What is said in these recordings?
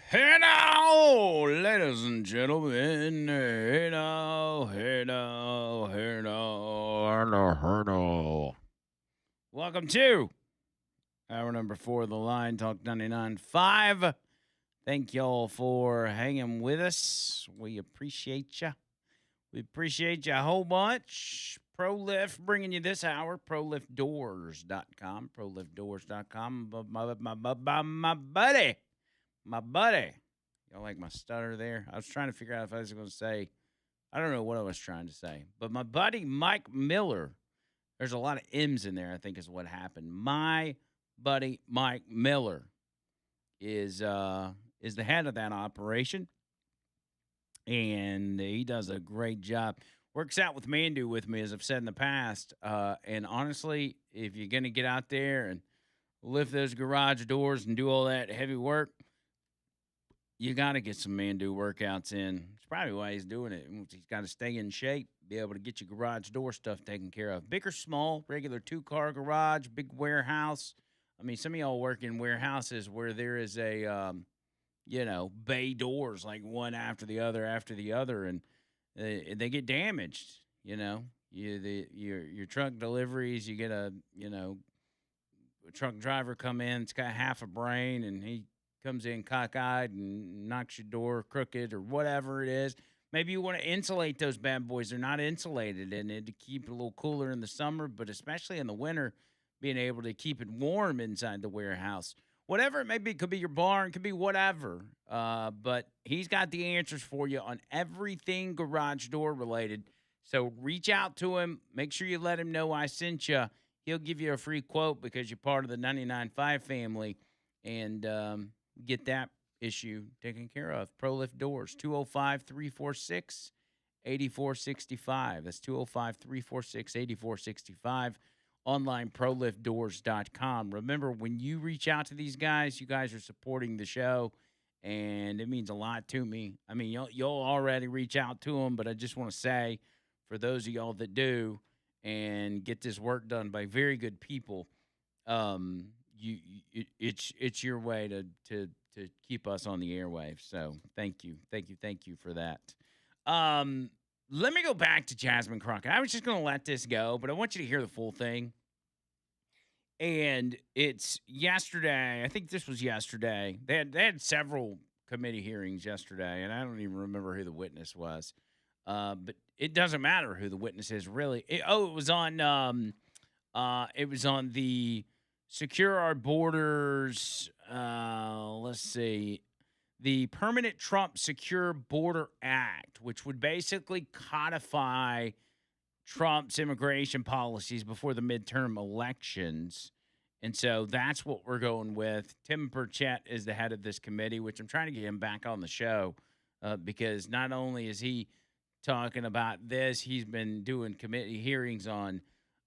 Hey now, ladies and gentlemen. Hey now, hey now, hey now, hey now. Welcome to hour number 4 of the Line Talk 99.5. Thank y'all for hanging with us. We appreciate you. We appreciate you a whole bunch. ProLift bringing you this hour. ProLiftDoors.com. ProLiftDoors.com. My buddy. My buddy. Y'all like my stutter there? I was trying to figure out if I was going to say, I don't know what I was trying to say. But my buddy Mike Miller, there's a lot of M's in there, I think is what happened. My buddy Mike Miller is the head of that operation, and he does a great job. Works out with Mandu with me, as I've said in the past. And honestly, if you're gonna get out there and lift those garage doors and do all that heavy work, you got to get some Mandu workouts in. It's probably why he's doing it. He's got to stay in shape, be able to get your garage door stuff taken care of. Big or small, regular 2-car garage, big warehouse. I mean, some of y'all work in warehouses where there is bay doors like one after the other, and they get damaged. Your truck deliveries, you get a truck driver come in, it's got half a brain, and he comes in cockeyed and knocks your door crooked or whatever it is. Maybe you want to insulate those bad boys. They're not insulated, and to keep it a little cooler in the summer, but especially in the winter, being able to keep it warm inside the warehouse. Whatever it may be, could be your barn, could be whatever. But he's got the answers for you on everything garage door related. So reach out to him. Make sure you let him know I sent you. He'll give you a free quote because you're part of the 99.5 family. And get that issue taken care of. ProLift Doors, 205 346 8465. That's 205 346 8465. Online, proliftdoors.com. Remember, when you reach out to these guys, you guys are supporting the show, and it means a lot to me. I mean, you'll already reach out to them, but I just want to say, for those of y'all that do and get this work done by very good people, um, it's your way to keep us on the airwaves. So thank you for that. Um, Let me go back to Jasmine Crockett. I was just going to let this go, but I want you to hear the full thing. And it's yesterday. I think this was yesterday. They had several committee hearings yesterday, and I don't even remember who the witness was. But it doesn't matter who the witness is, really. It was on the Secure Our Borders. Let's see. The Permanent Trump Secure Border Act, which would basically codify Trump's immigration policies before the midterm elections. And so that's what we're going with. Tim Burchett is the head of this committee, which I'm trying to get him back on the show because not only is he talking about this, he's been doing committee hearings on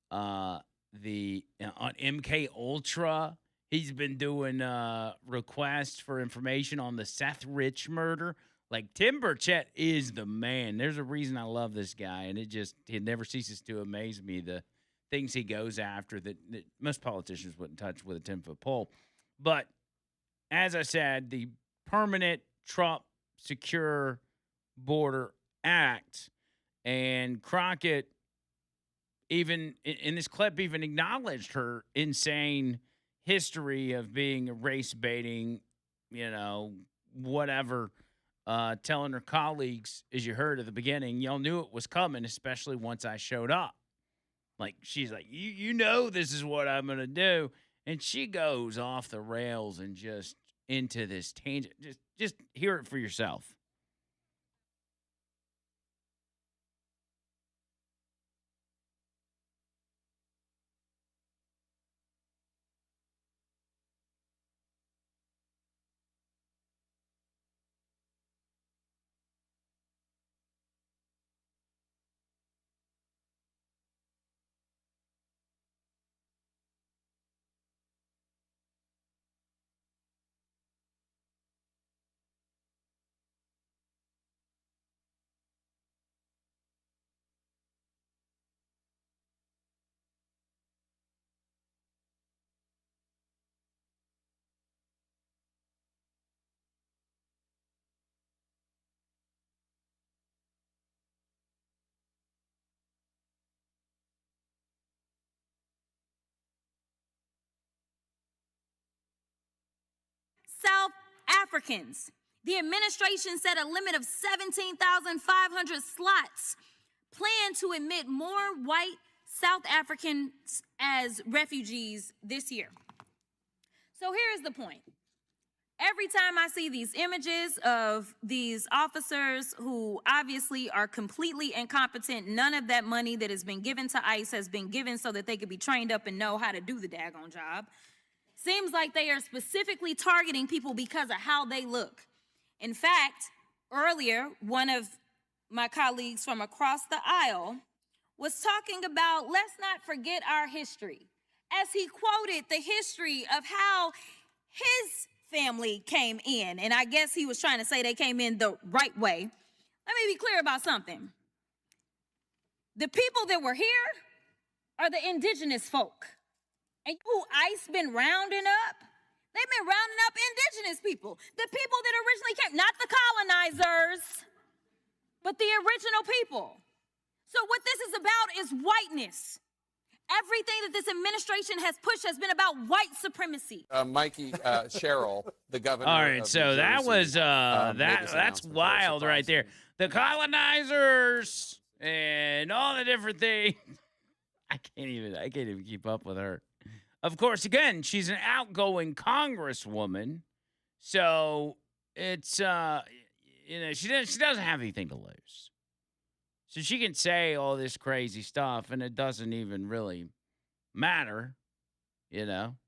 on MK Ultra. He's been doing requests for information on the Seth Rich murder. Like, Tim Burchett is the man. There's a reason I love this guy, and it never ceases to amaze me the things he goes after that most politicians wouldn't touch with a 10-foot pole. But as I said, the Permanent Trump Secure Border Act, and Crockett even in this clip even acknowledged her insane history of being race baiting, whatever, telling her colleagues, as you heard at the beginning, y'all knew it was coming, especially once I showed up. Like, she's like, you know this is what I'm gonna do. And she goes off the rails and just into this tangent. Just hear it for yourself. Africans. The administration set a limit of 17,500 slots, planned to admit more white South Africans as refugees this year. So here's the point. Every time I see these images of these officers who obviously are completely incompetent, none of that money that has been given to ICE has been given so that they could be trained up and know how to do the daggone job. Seems like they are specifically targeting people because of how they look. In fact, earlier, one of my colleagues from across the aisle was talking about, let's not forget our history, as he quoted the history of how his family came in. And I guess he was trying to say they came in the right way. Let me be clear about something. The people that were here are the indigenous folk. And who ICE been rounding up? They've been rounding up indigenous people. The people that originally came, not the colonizers, but the original people. So what this is about is whiteness. Everything that this administration has pushed has been about white supremacy. Mikey Sherrill, the governor. All right, of so New that Jersey, was that's announcement wild very right there. The colonizers and all the different things. I can't even keep up with her. Of course, again, she's an outgoing congresswoman, so it's she doesn't have anything to lose. So she can say all this crazy stuff, and it doesn't even really matter.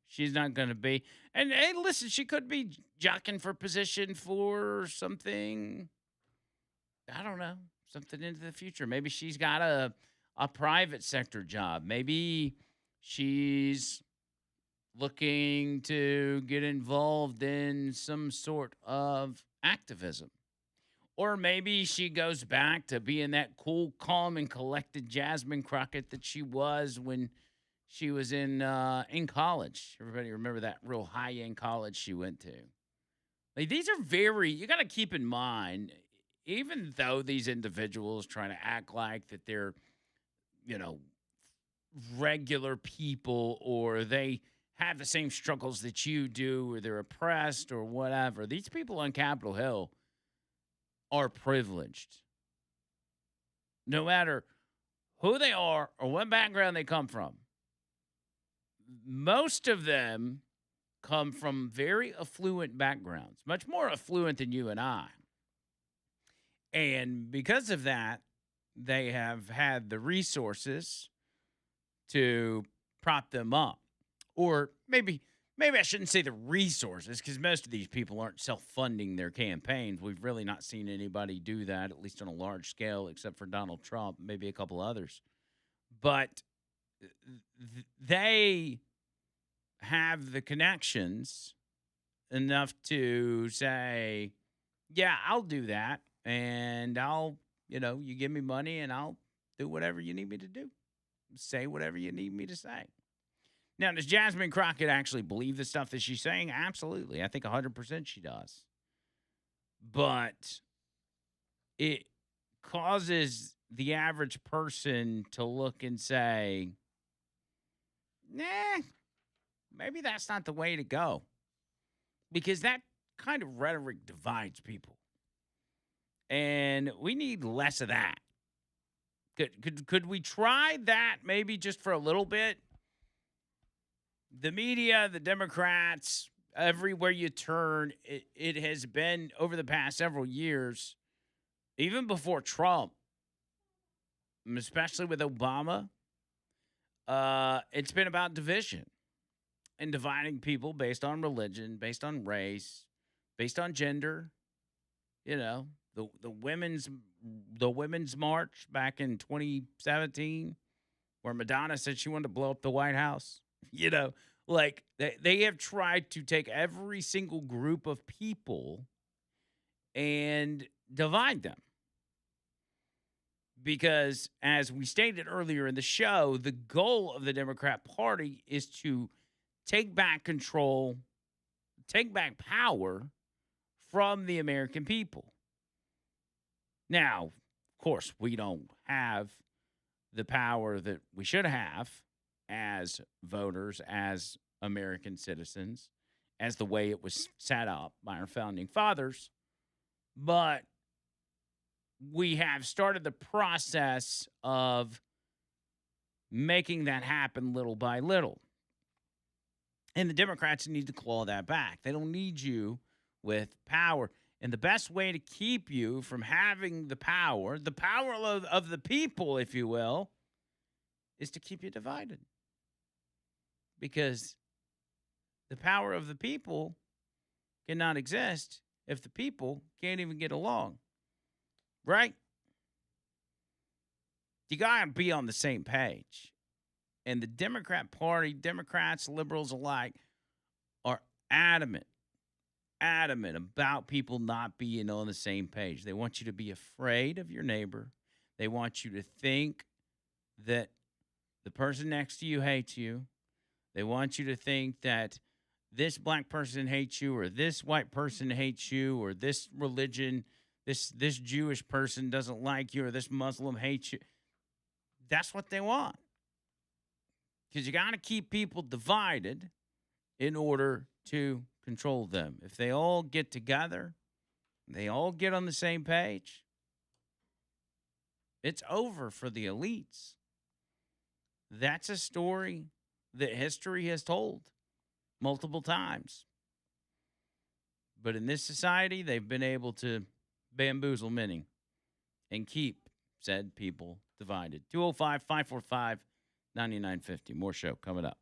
She's not going to be. And hey, listen, she could be jockeying for position for something. I don't know, something into the future. Maybe she's got a private sector job. Maybe she's looking to get involved in some sort of activism. Or maybe she goes back to being that cool, calm, and collected Jasmine Crockett that she was when she was in college. Everybody remember that real high-end college she went to. Like, these are you got to keep in mind, even though these individuals trying to act like that they're, regular people, or they have the same struggles that you do, or they're oppressed or whatever. These people on Capitol Hill are privileged. No matter who they are or what background they come from. Most of them come from very affluent backgrounds, much more affluent than you and I. And because of that, they have had the resources to prop them up. Or maybe I shouldn't say the resources, because most of these people aren't self-funding their campaigns. We've really not seen anybody do that, at least on a large scale, except for Donald Trump, maybe a couple others. But they have the connections enough to say, yeah, I'll do that. And I'll, you give me money and I'll do whatever you need me to do. Say whatever you need me to say. Now, does Jasmine Crockett actually believe the stuff that she's saying? Absolutely. I think 100% she does. But it causes the average person to look and say, nah, maybe that's not the way to go. Because that kind of rhetoric divides people. And we need less of that. Could we try that maybe just for a little bit? The media, the Democrats, everywhere you turn, it has been over the past several years, even before Trump, especially with Obama, it's been about division and dividing people based on religion, based on race, based on gender. The women's march back in 2017, where Madonna said she wanted to blow up the White House. Like they have tried to take every single group of people and divide them. Because as we stated earlier in the show, the goal of the Democrat Party is to take back control, take back power from the American people. Now, of course, we don't have the power that we should have as voters, as American citizens, as the way it was set up by our founding fathers. But we have started the process of making that happen little by little. And the Democrats need to claw that back. They don't need you with power. And the best way to keep you from having the power of the people, if you will, is to keep you divided. Because the power of the people cannot exist if the people can't even get along. Right? You got to be on the same page. And the Democrat Party, Democrats, liberals alike, are adamant about people not being on the same page. They want you to be afraid of your neighbor. They want you to think that the person next to you hates you. They want you to think that this black person hates you, or this white person hates you, or this religion, this Jewish person doesn't like you, or this Muslim hates you. That's what they want. Because you got to keep people divided in order to control them. If they all get together, they all get on the same page, it's over for the elites. That's a story that history has told multiple times. But in this society, they've been able to bamboozle many and keep said people divided. 205-545-9950. More show coming up.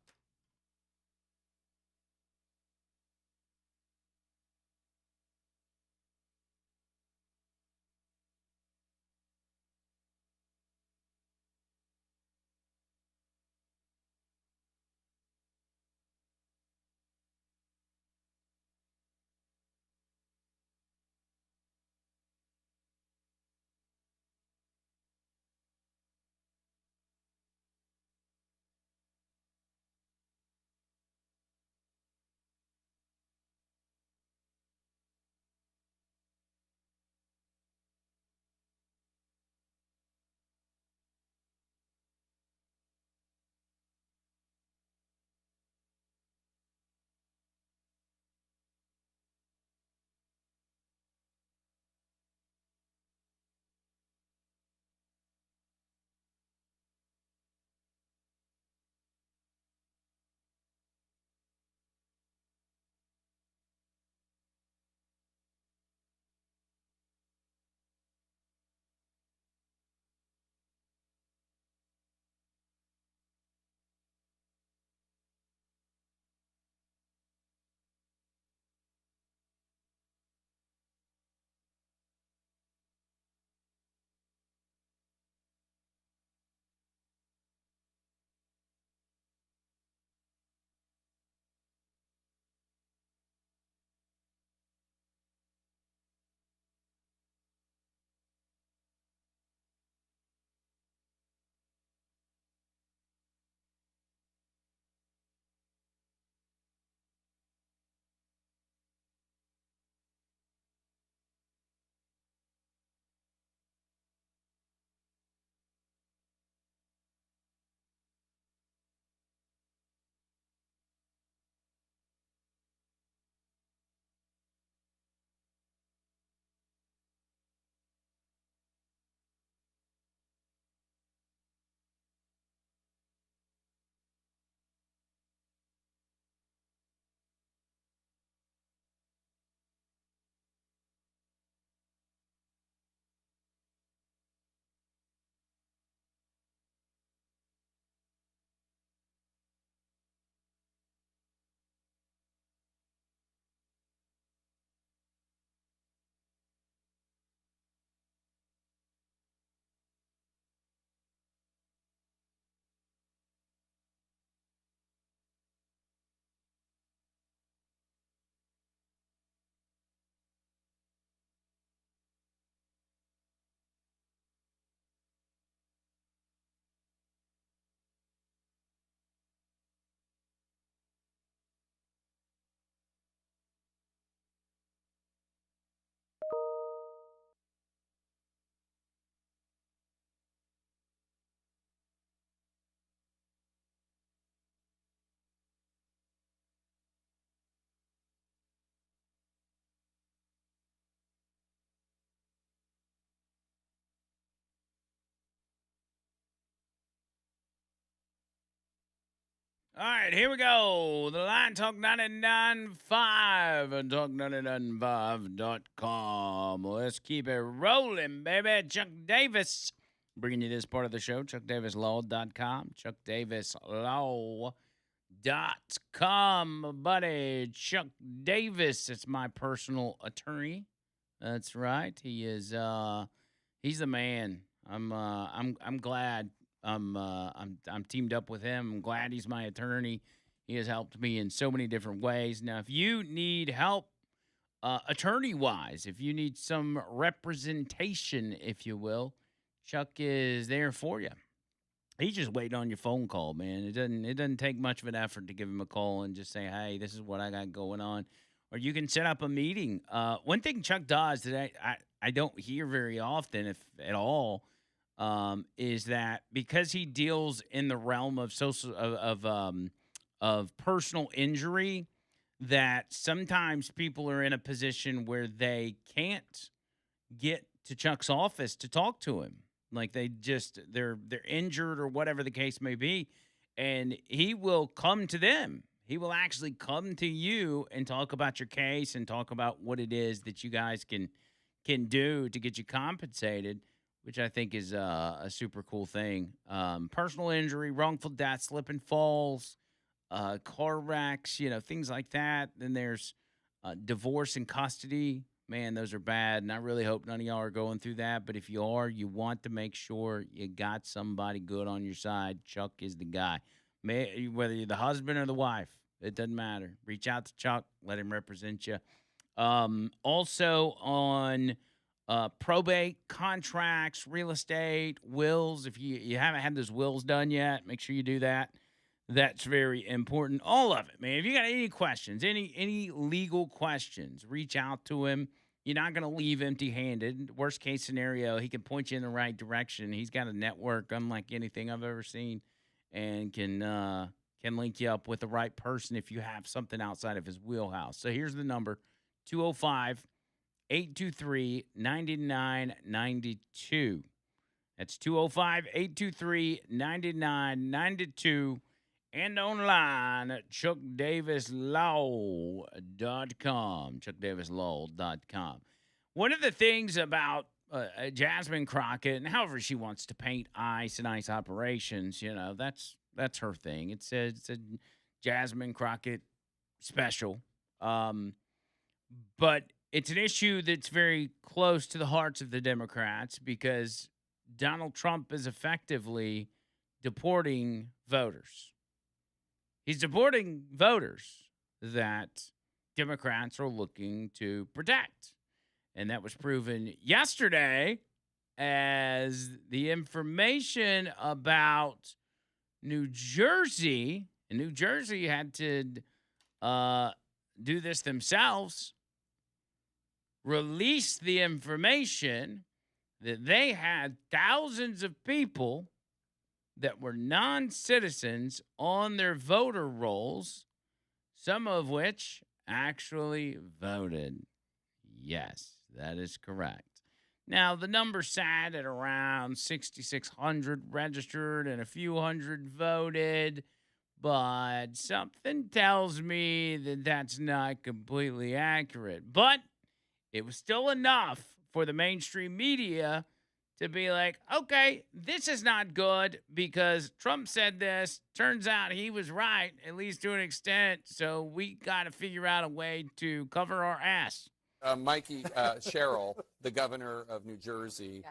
All right, here we go. The Line Talk 99.5 and Talk99.5.com. Let's keep it rolling, baby. Chuck Davis bringing you this part of the show. ChuckDavisLaw.com. ChuckDavisLaw.com, buddy. Chuck Davis. It's my personal attorney. That's right. He is. He's the man. I'm glad. I'm teamed up with him. I'm glad he's my attorney. He has helped me in so many different ways. Now, if you need help attorney-wise, if you need some representation, if you will, Chuck is there for you. He's just waiting on your phone call, man. It doesn't take much of an effort to give him a call and just say, hey, this is what I got going on. Or you can set up a meeting. One thing Chuck does that I don't hear very often, if at all, is that because he deals in the realm of of personal injury, that sometimes people are in a position where they can't get to Chuck's office to talk to him. Like they're injured or whatever the case may be, and he will come to them. He will actually come to you and talk about your case and talk about what it is that you guys can do to get you compensated, which I think is a super cool thing. Personal injury, wrongful death, slip and falls, car wrecks, things like that. Then there's divorce and custody. Man, those are bad, and I really hope none of y'all are going through that. But if you are, you want to make sure you got somebody good on your side. Chuck is the guy. Whether you're the husband or the wife, it doesn't matter. Reach out to Chuck. Let him represent you. Also on probate, contracts, real estate, wills. If you haven't had those wills done yet, make sure you do that. That's very important. All of it, man. If you got any questions, any legal questions, reach out to him. You're not going to leave empty-handed. Worst case scenario, he can point you in the right direction. He's got a network unlike anything I've ever seen, and can link you up with the right person if you have something outside of his wheelhouse. So here's the number, 205-823-9992. That's 205-823-9992. And online at ChuckDavisLaw.com. ChuckDavisLaw.com. One of the things about Jasmine Crockett, and however she wants to paint ICE and ICE operations, that's her thing. It's a Jasmine Crockett special. But it's an issue that's very close to the hearts of the Democrats because Donald Trump is effectively deporting voters. He's deporting voters that Democrats are looking to protect. And that was proven yesterday as the information about New Jersey, and New Jersey had to do this themselves, released the information that they had thousands of people that were non-citizens on their voter rolls, some of which actually voted. Yes, that is correct. Now, the number sat at around 6,600 registered and a few hundred voted, but something tells me that that's not completely accurate. But it was still enough for the mainstream media to be like, okay, this is not good because Trump said this. Turns out he was right, at least to an extent. So we got to figure out a way to cover our ass. Mikey Sherrill, the governor of New Jersey,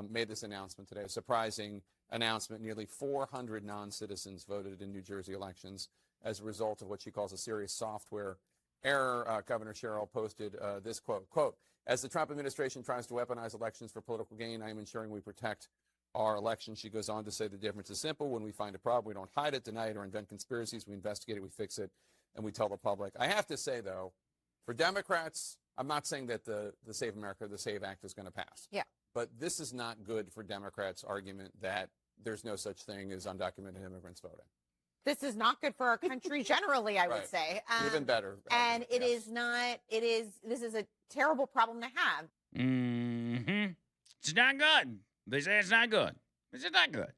made this announcement today. A surprising announcement. Nearly 400 non-citizens voted in New Jersey elections as a result of what she calls a serious software error. Governor Sherrill posted this quote, as the Trump administration tries to weaponize elections for political gain, I am ensuring we protect our elections. She goes on to say the difference is simple. When we find a problem, we don't hide it, deny it, or invent conspiracies. We investigate it, we fix it, and we tell the public. I have to say, though, for Democrats, I'm not saying that the Save America, the SAVE Act is going to pass. Yeah. But this is not good for Democrats' argument that there's no such thing as undocumented immigrants voting. This is not good for our country generally, I would say. Even better. And it is not, this is a terrible problem to have. Mm-hmm. It's not good. They say it's not good. It's not good.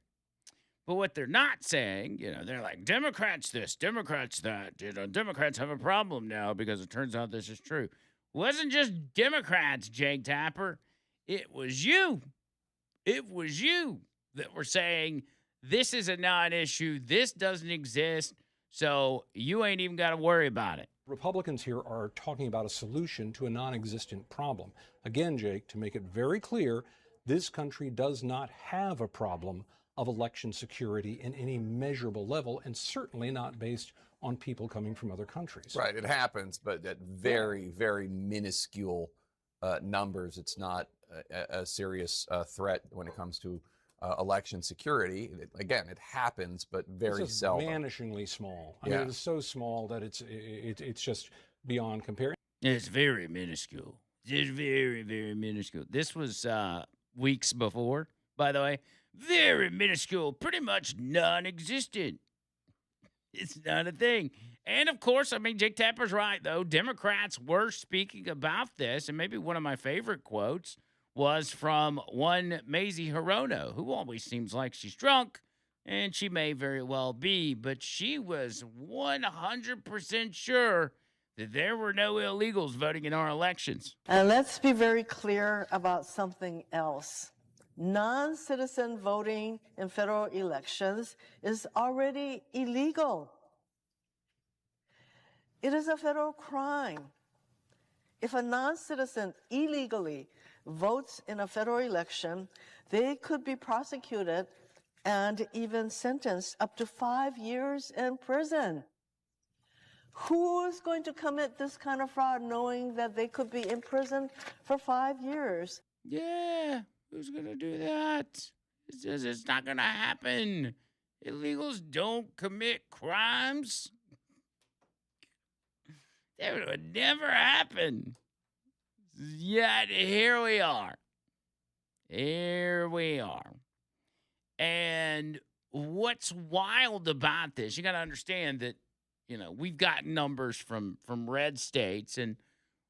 But what they're not saying, they're like, Democrats this, Democrats that. Democrats have a problem now because it turns out this is true. It wasn't just Democrats, Jake Tapper. It was you. It was you that were saying this is a non-issue. This doesn't exist. So you ain't even got to worry about it. Republicans here are talking about a solution to a non-existent problem. Again, Jake, to make it very clear, this country does not have a problem of election security in any measurable level, and certainly not based on people coming from other countries. Right, it happens, but at very, very minuscule numbers. It's not a serious threat when it comes to election security. Again, it happens, but very seldom. Vanishingly small. I mean, it is so small that it's just beyond compare. It's very minuscule. It's very, very minuscule. This was weeks before, by the way. Very minuscule, pretty much non-existent. It's not a thing. And, of course, I mean, Jake Tapper's right, though. Democrats were speaking about this, and maybe one of my favorite quotes was from one Mazie Hirono, who always seems like she's drunk, and she may very well be, but she was 100% sure that there were no illegals voting in our elections. And let's be very clear about something else. Non-citizen voting in federal elections is already illegal. It is a federal crime. If a non-citizen illegally votes in a federal election, they could be prosecuted and even sentenced up to 5 years in prison. Who is going to commit this kind of fraud knowing that they could be in prison for 5 years? Yeah, who's going to do that? It's not going to happen. Illegals don't commit crimes. That would never happen. Yet here we are. Here we are. And what's wild about this, you got to understand that, we've got numbers from red states and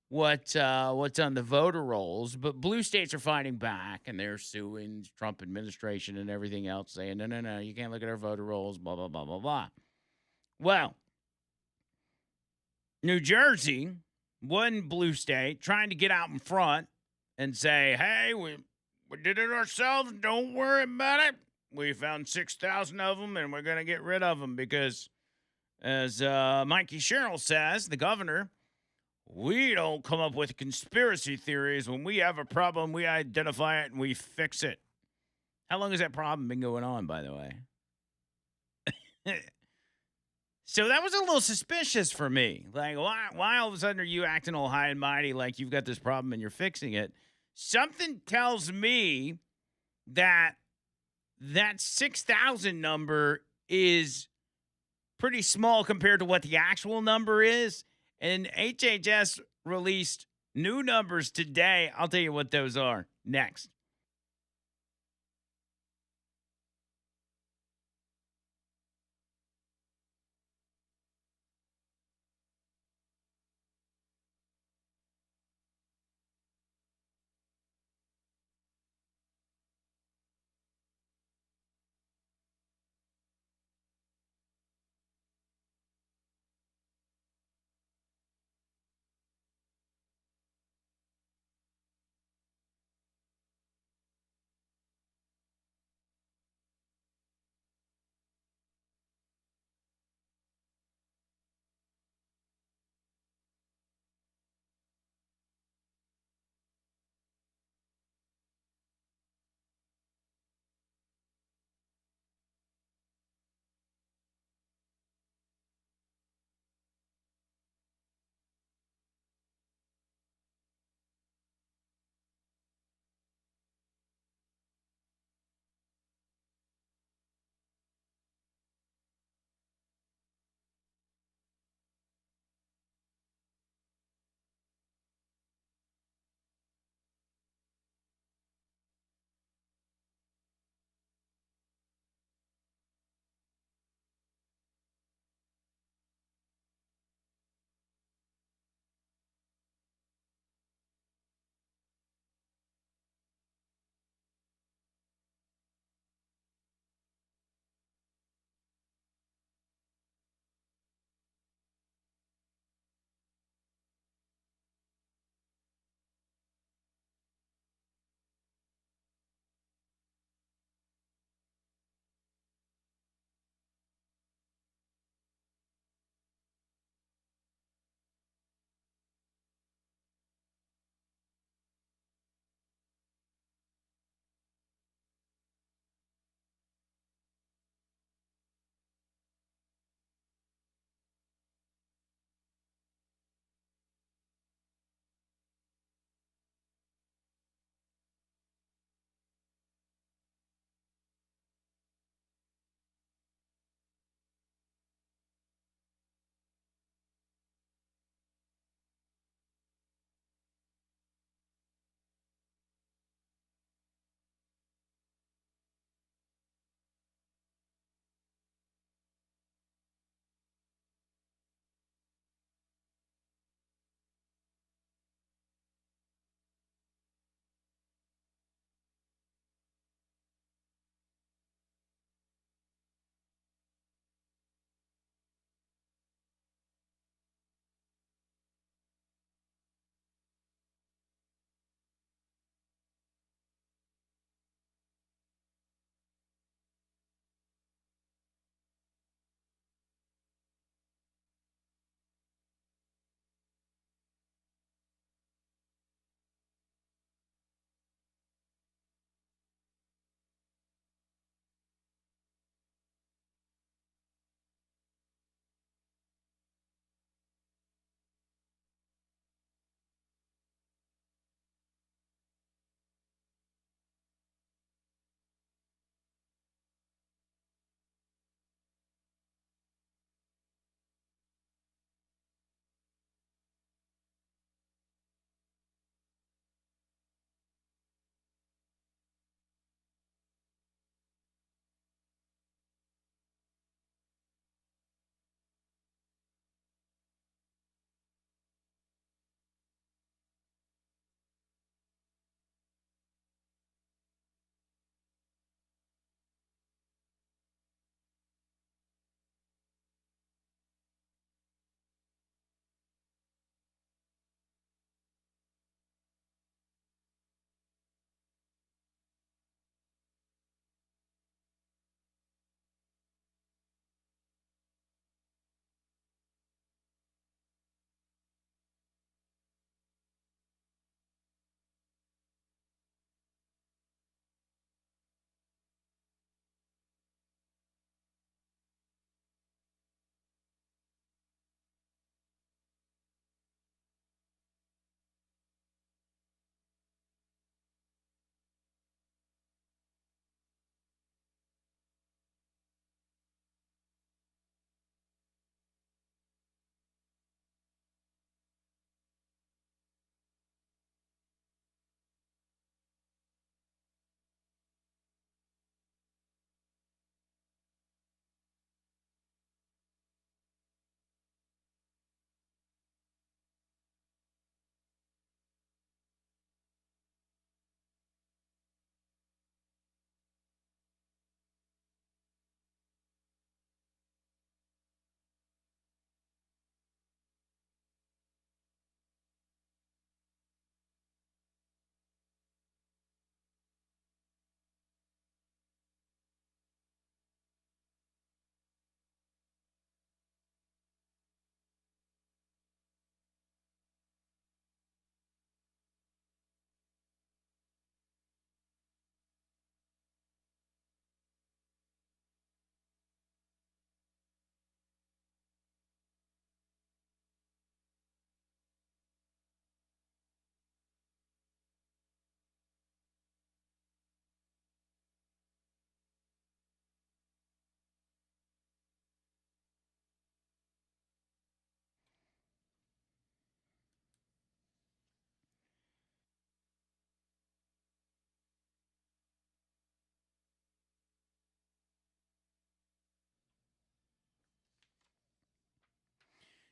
what's on the voter rolls, but blue states are fighting back, and they're suing the Trump administration and everything else, saying, no, you can't look at our voter rolls, blah, blah, blah, blah, blah. Well, New Jersey, one blue state, trying to get out in front and say, hey, we did it ourselves. Don't worry about it. We found 6,000 of them, and we're going to get rid of them because, as Mikey Sherrill says, the governor, we don't come up with conspiracy theories. When we have a problem, we identify it and we fix it. How long has that problem been going on, by the way? So that was a little suspicious for me. Like, why all of a sudden are you acting all high and mighty like you've got this problem and you're fixing it? Something tells me that 6,000 number is pretty small compared to what the actual number is. And HHS released new numbers today. I'll tell you what those are next.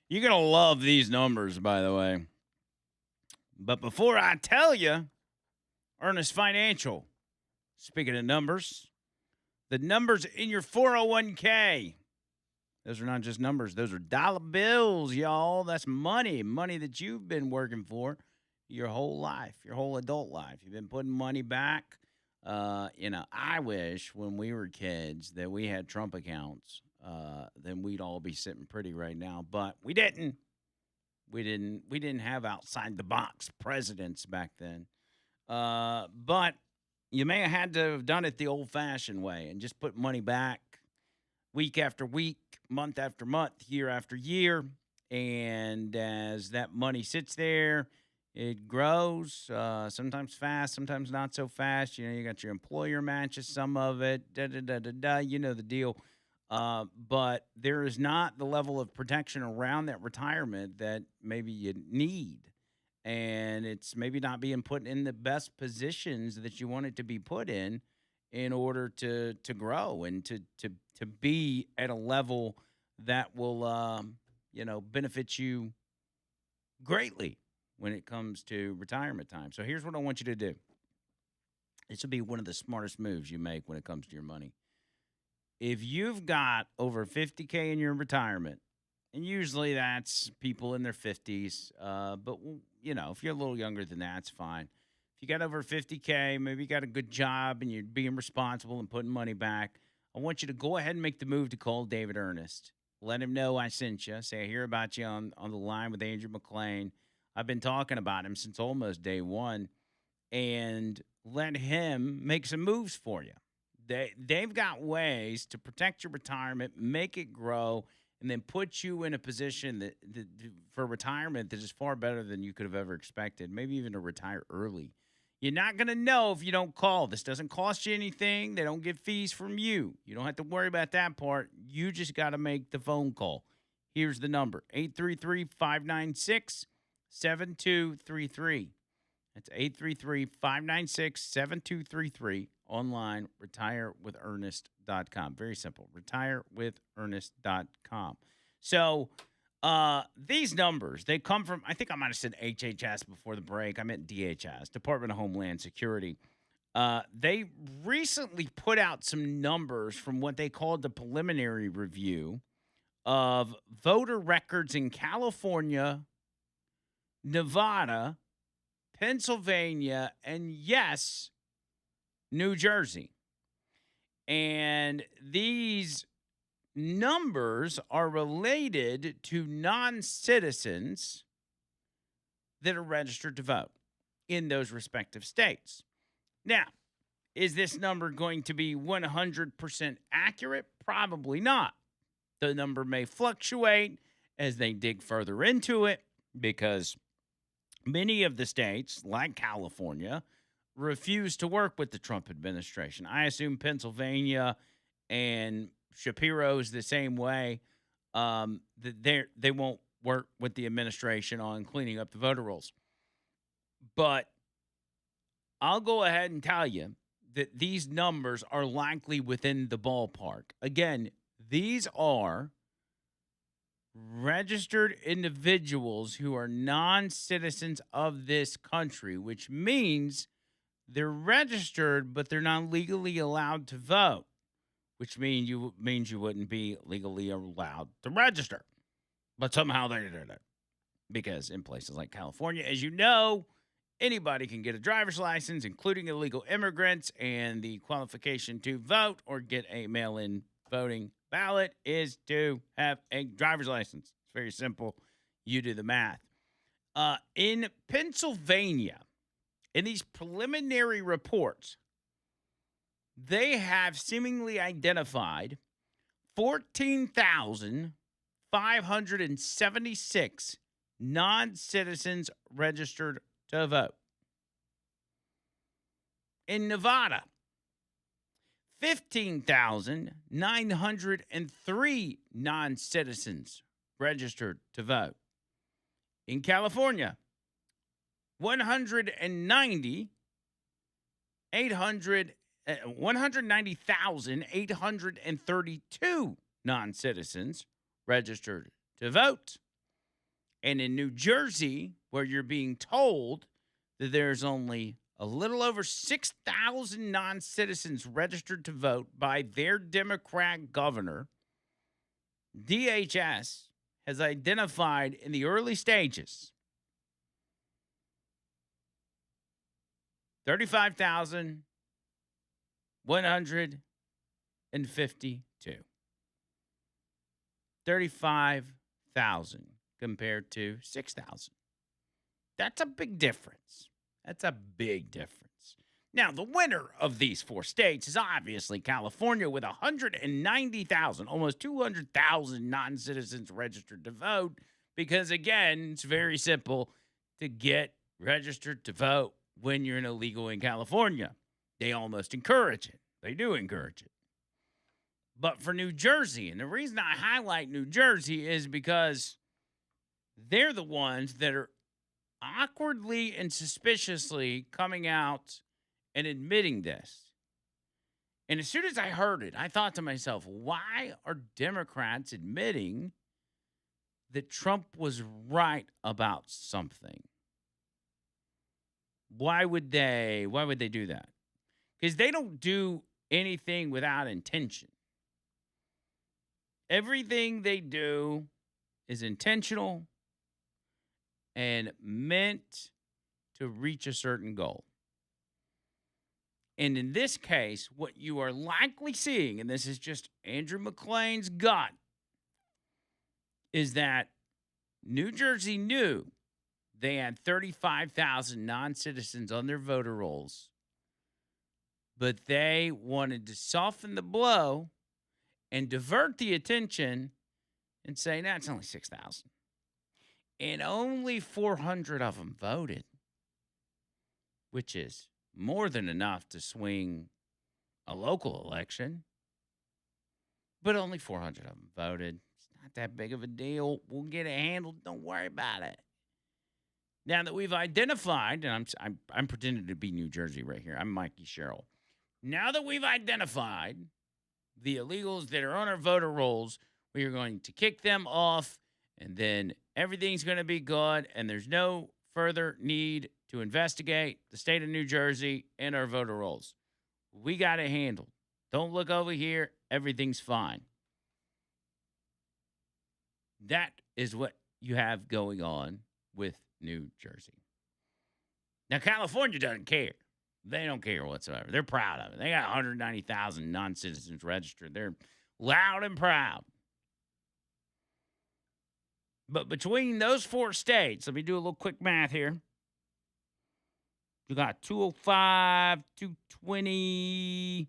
You're going to love these numbers, by the way. But before I tell you, Earnest Financial, speaking of numbers, the numbers in your 401k, those are not just numbers. Those are dollar bills, y'all. That's money that you've been working for your whole life, your whole adult life. You've been putting money back. I wish when we were kids that we had Trump accounts. Then we'd all be sitting pretty right now. But we didn't. We didn't have outside the box presidents back then. But you may have had to have done it the old-fashioned way and just put money back week after week, month after month, year after year. And as that money sits there, it grows, sometimes fast, sometimes not so fast. You got your employer matches some of it, you know the deal. But there is not the level of protection around that retirement that maybe you need. And it's maybe not being put in the best positions that you want it to be put in order to grow and to be at a level that will, benefit you greatly when it comes to retirement time. So here's what I want you to do. This will be one of the smartest moves you make when it comes to your money. If you've got over $50K in your retirement, and usually that's people in their 50s, but, if you're a little younger than that, it's fine. If you got over $50K, maybe you got a good job and you're being responsible and putting money back, I want you to go ahead and make the move to call David Ernest. Let him know I sent you. Say I hear about you on the line with Andrew McLean. I've been talking about him since almost day one. And let him make some moves for you. They've got ways to protect your retirement, make it grow, and then put you in a position that for retirement that is far better than you could have ever expected, maybe even to retire early. You're not going to know if you don't call. This doesn't cost you anything. They don't get fees from you. You don't have to worry about that part. You just got to make the phone call. Here's the number, 833-596-7233. That's 833-596-7233. Online, retirewithernest.com. Very simple, retirewithernest.com. So these numbers, they come from, I think I might have said HHS before the break. I meant DHS, Department of Homeland Security. They recently put out some numbers from what they called the preliminary review of voter records in California, Nevada, Pennsylvania, and yes, New Jersey. And these numbers are related to non-citizens that are registered to vote in those respective states. Now, is this number going to be 100% accurate? Probably not. The number may fluctuate as they dig further into it because many of the states, like California, refuse to work with the Trump administration. I assume Pennsylvania and Shapiro's the same way. That they won't work with the administration on cleaning up the voter rolls. But I'll go ahead and tell you that these numbers are likely within the ballpark. Again, these are registered individuals who are non-citizens of this country, which means they're registered, but they're not legally allowed to vote, which means you wouldn't be legally allowed to register. But somehow they did it. Because in places like California, as you know, anybody can get a driver's license, including illegal immigrants, and the qualification to vote or get a mail-in voting ballot is to have a driver's license. It's very simple. You do the math. In Pennsylvania, in these preliminary reports, they have seemingly identified 14,576 non-citizens registered to vote. In Nevada, 15,903 non-citizens registered to vote. In California, 190,832 non-citizens registered to vote. And in New Jersey, where you're being told that there's only a little over 6,000 non-citizens registered to vote by their Democrat governor, DHS has identified in the early stages 35,152. 35,000 compared to 6,000. That's a big difference. That's a big difference. Now, the winner of these four states is obviously California with 190,000, almost 200,000 non-citizens registered to vote because, again, it's very simple to get registered to vote when you're an illegal in California. They almost encourage it. They do encourage it. But for New Jersey, and the reason I highlight New Jersey is because they're the ones that are awkwardly and suspiciously coming out and admitting this. And as soon as I heard it, I thought to myself, why are Democrats admitting that Trump was right about something? Why would they do that? Because they don't do anything without intention. Everything they do is intentional and meant to reach a certain goal. And in this case, what you are likely seeing, and this is just Andrew McLean's gut, is that New Jersey knew they had 35,000 non-citizens on their voter rolls, but they wanted to soften the blow and divert the attention and say, no, it's only 6,000. And only 400 of them voted, which is more than enough to swing a local election. But only 400 of them voted. It's not that big of a deal. We'll get it handled. Don't worry about it. Now that we've identified, and I'm pretending to be New Jersey right here. I'm Mikey Sherrill. Now that we've identified the illegals that are on our voter rolls, we are going to kick them off, and then everything's going to be good, and there's no further need to investigate the state of New Jersey and our voter rolls. We got it handled. Don't look over here. Everything's fine. That is what you have going on with New Jersey. Now, California doesn't care. They don't care whatsoever. They're proud of it. They got 190,000 non-citizens registered. They're loud and proud. But between those four states, let me do a little quick math here. You got 205, 220,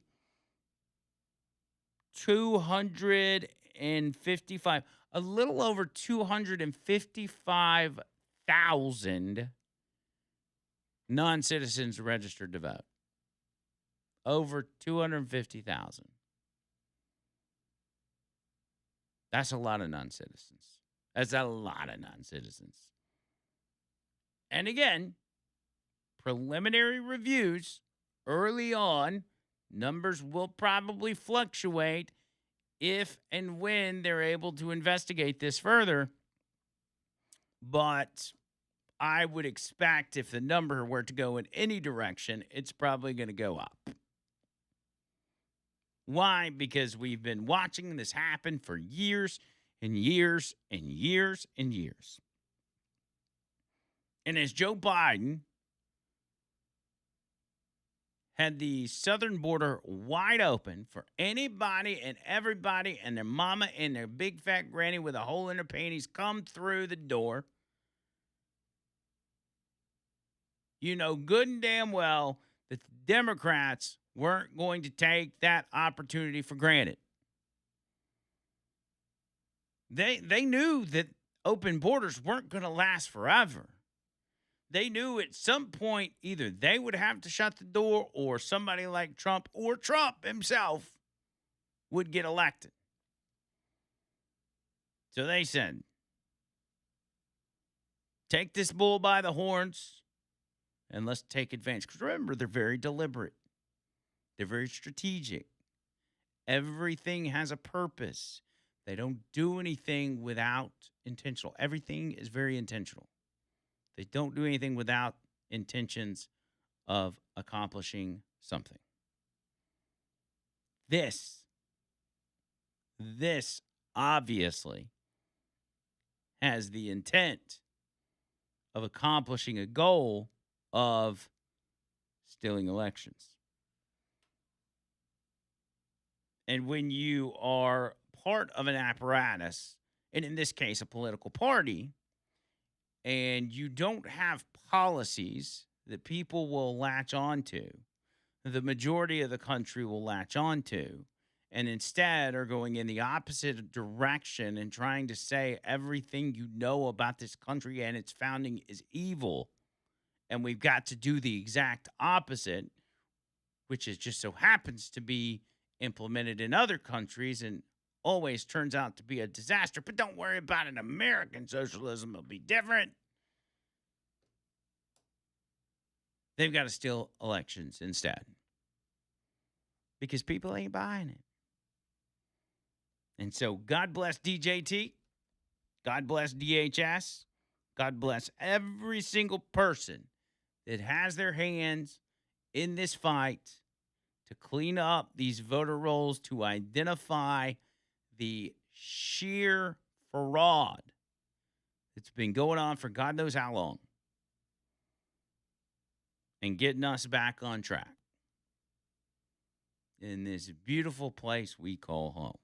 255, a little over 255,000 non-citizens registered to vote. Over 250,000. That's a lot of non-citizens. That's a lot of non-citizens. And again, preliminary reviews early on, numbers will probably fluctuate if and when they're able to investigate this further. But I would expect if the number were to go in any direction, it's probably going to go up. Why? Because we've been watching this happen for years and years and years and years. And as Joe Biden had the southern border wide open for anybody and everybody and their mama and their big fat granny with a hole in her panties come through the door, you know good and damn well that the Democrats weren't going to take that opportunity for granted. They knew that open borders weren't going to last forever. They knew at some point either they would have to shut the door or somebody like Trump or Trump himself would get elected. So they said, take this bull by the horns and let's take advantage. Because remember, they're very deliberate. They're very strategic. Everything has a purpose. They don't do anything without intentional. Everything is very intentional. They don't do anything without intentions of accomplishing something. This obviously has the intent of accomplishing a goal of stealing elections. And when you are part of an apparatus, and in this case, a political party, and you don't have policies that people will latch onto, the majority of the country will latch onto, and instead are going in the opposite direction and trying to say everything you know about this country and its founding is evil, and we've got to do the exact opposite, which is just so happens to be implemented in other countries and always turns out to be a disaster. But don't worry about it. American socialism will be different. They've got to steal elections instead because people ain't buying it. And so God bless DJT. God bless DHS. God bless every single person that has their hands in this fight to clean up these voter rolls, to identify the sheer fraud that's been going on for God knows how long, and getting us back on track in this beautiful place we call home.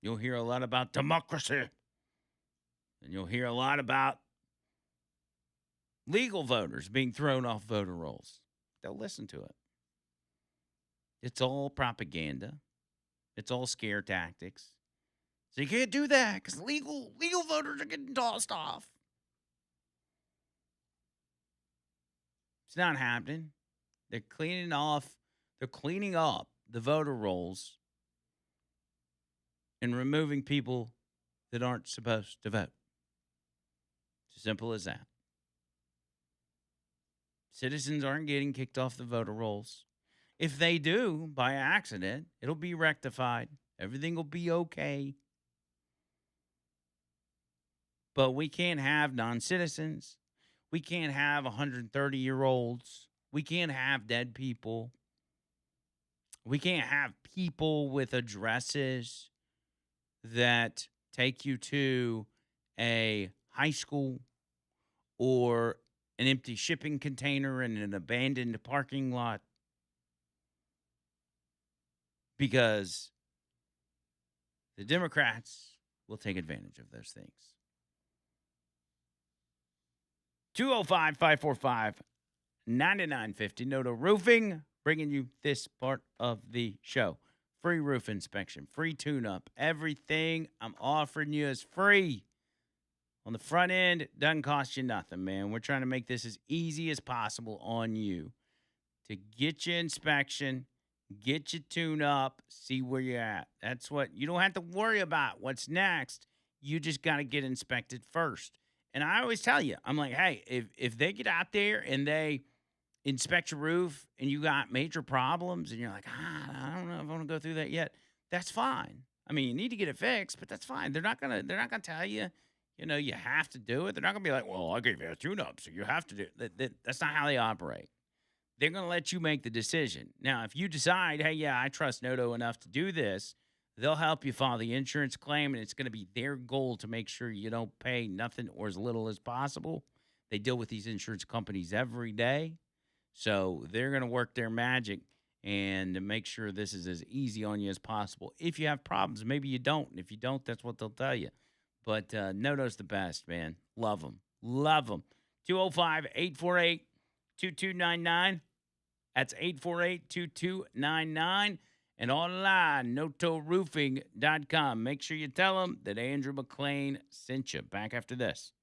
You'll hear a lot about democracy, and you'll hear a lot about legal voters being thrown off voter rolls. Don't listen to it. It's all propaganda. It's all scare tactics. So you can't do that because legal voters are getting tossed off. It's not happening. They're cleaning up the voter rolls and removing people that aren't supposed to vote. It's as simple as that. Citizens aren't getting kicked off the voter rolls. If they do, by accident, it'll be rectified. Everything will be okay. But we can't have non-citizens. We can't have 130-year-olds. We can't have dead people. We can't have people with addresses that take you to a high school or an empty shipping container in an abandoned parking lot, because the Democrats will take advantage of those things. 205-545-9950. Noto Roofing, bringing you this part of the show. Free roof inspection, free tune-up. Everything I'm offering you is free. On the front end, it doesn't cost you nothing, man. We're trying to make this as easy as possible on you to get your inspection, get your tune-up, see where you're at. That's what, you don't have to worry about what's next. You just got to get inspected first. And I always tell you, I'm like, hey, if they get out there and they inspect your roof and you got major problems and you're like, I don't know if I want to go through that yet, that's fine. I mean, you need to get it fixed, but that's fine. They're not gonna tell you, you have to do it. They're not gonna be like, well, I gave you a tune-up, so you have to do it. That's not how they operate. They're gonna let you make the decision. Now, if you decide, hey, yeah, I trust Noto enough to do this, they'll help you file the insurance claim, and it's going to be their goal to make sure you don't pay nothing or as little as possible. They deal with these insurance companies every day, so they're going to work their magic and to make sure this is as easy on you as possible. If you have problems, maybe you don't, and if you don't, that's what they'll tell you. But Noto's the best, man. Love them. Love them. 205-848-2299. That's 848-2299. And online, notoroofing.com. Make sure you tell them that Andrew McLean sent you. Back after this.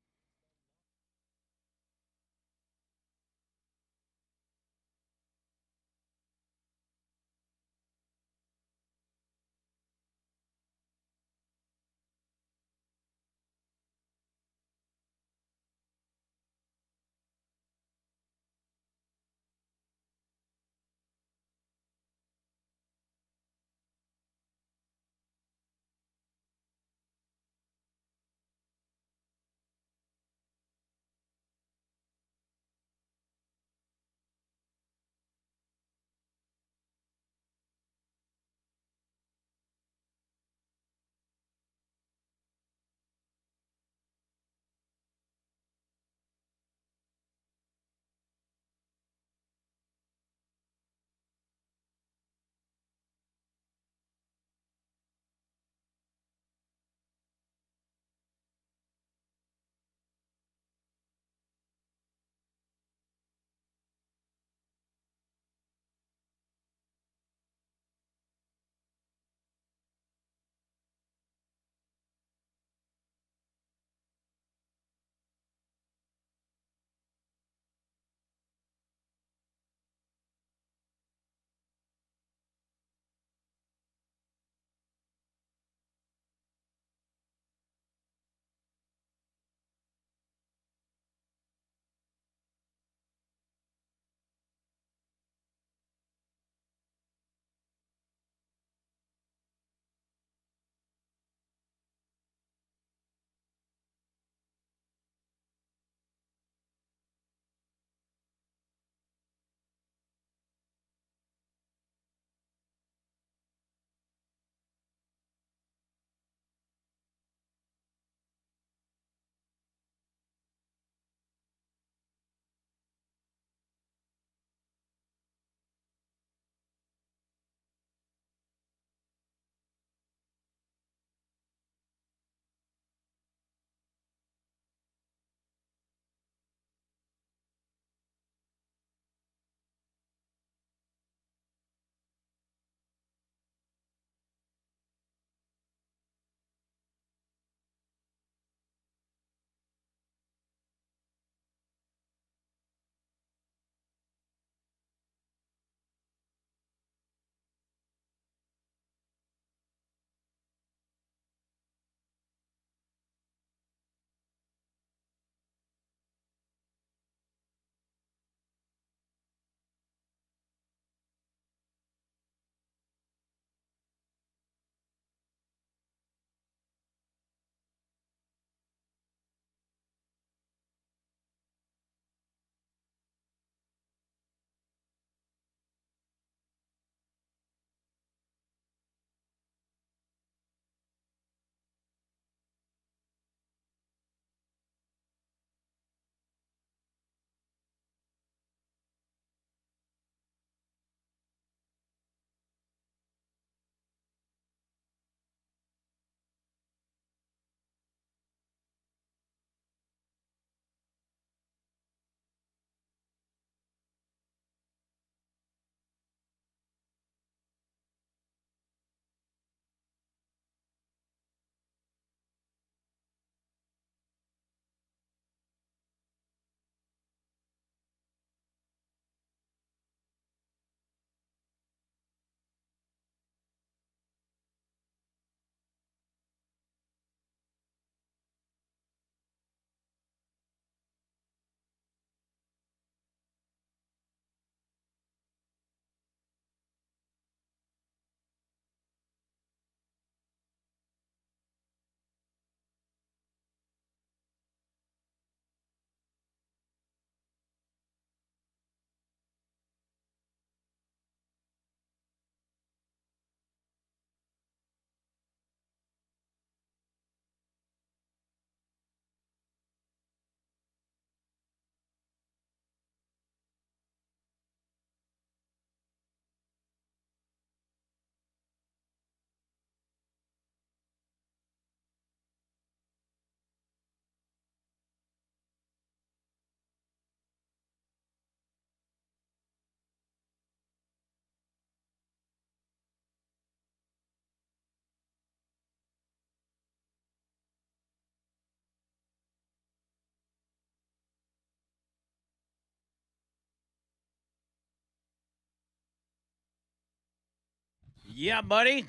Yeah, buddy.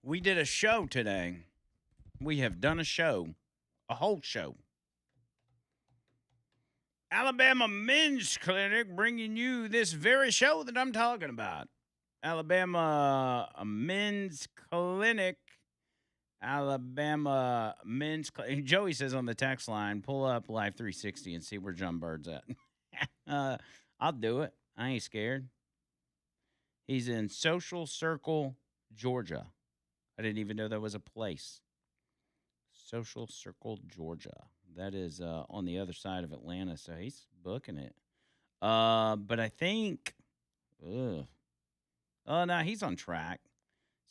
We did a show today. We have done a show. A whole show. Alabama Men's Clinic bringing you this very show that I'm talking about. Alabama Men's Clinic. Alabama Men's Clinic. Joey says on the text line, pull up Live 360 and see where John Bird's at. I'll do it. I ain't scared. He's in Social Circle, Georgia. I didn't even know that was a place. Social Circle, Georgia. That is on the other side of Atlanta, so he's booking it. But I think, oh no, he's on track.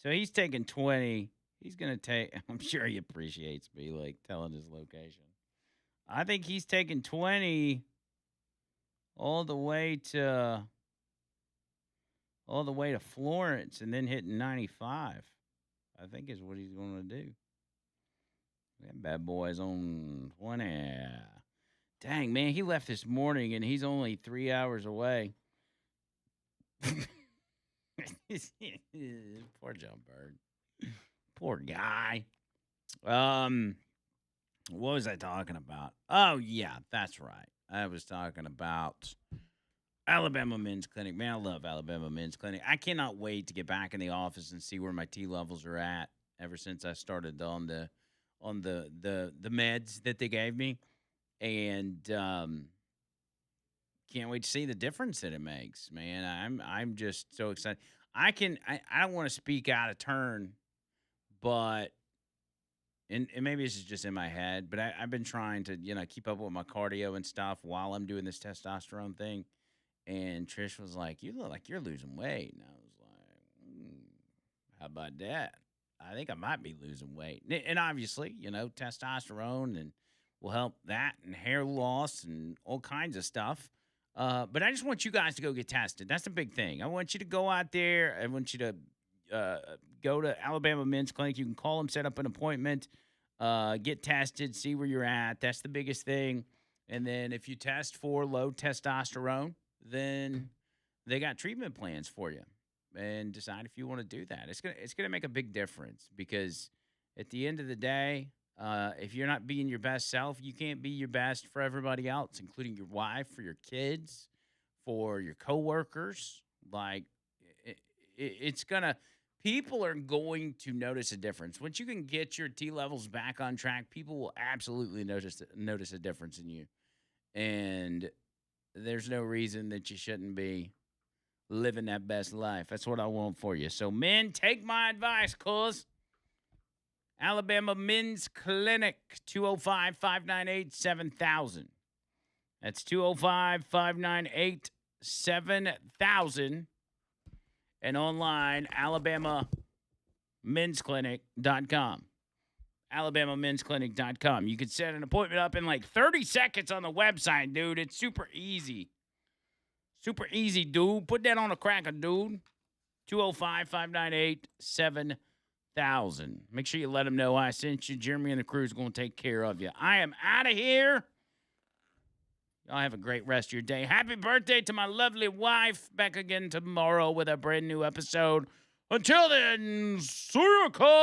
So he's taking 20. He's gonna take. I'm sure he appreciates me like telling his location. I think he's taking 20 all the way to Florence and then hitting 95. I think is what he's going to do. That bad boy's on 20. Dang, man, he left this morning and he's only 3 hours away. Poor John Bird. Poor guy. What was I talking about? Oh, yeah, that's right. I was talking about Alabama Men's Clinic. Man, I love Alabama Men's Clinic. I cannot wait to get back in the office and see where my T levels are at ever since I started on the meds that they gave me. And can't wait to see the difference that it makes, man. I'm just so excited. I don't want to speak out of turn, but and maybe this is just in my head, but I've been trying to, keep up with my cardio and stuff while I'm doing this testosterone thing. And Trish was like, "You look like you're losing weight." And I was like, how about that? I think I might be losing weight. And obviously, testosterone and will help that and hair loss and all kinds of stuff. But I just want you guys to go get tested. That's the big thing. I want you to go out there. I want you to go to Alabama Men's Clinic. You can call them, set up an appointment, get tested, see where you're at. That's the biggest thing. And then if you test for low testosterone, then they got treatment plans for you, and decide if you want to do that. It's gonna make a big difference, because at the end of the day, if you're not being your best self, you can't be your best for everybody else, including your wife, for your kids, for your coworkers. Like people are going to notice a difference. Once you can get your T levels back on track, people will absolutely notice a difference in you. And there's no reason that you shouldn't be living that best life. That's what I want for you. So, men, take my advice, cuz. Alabama Men's Clinic, 205-598-7000. That's 205-598-7000. And online, alabamamensclinic.com. alabamamensclinic.com. You can set an appointment up in like 30 seconds on the website, dude. It's super easy. Super easy, dude. Put that on a cracker, dude. 205-598-7000. Make sure you let them know I sent you. Jeremy and the crew is going to take care of you. I am out of here. Y'all have a great rest of your day. Happy birthday to my lovely wife. Back again tomorrow with a brand new episode. Until then, see you,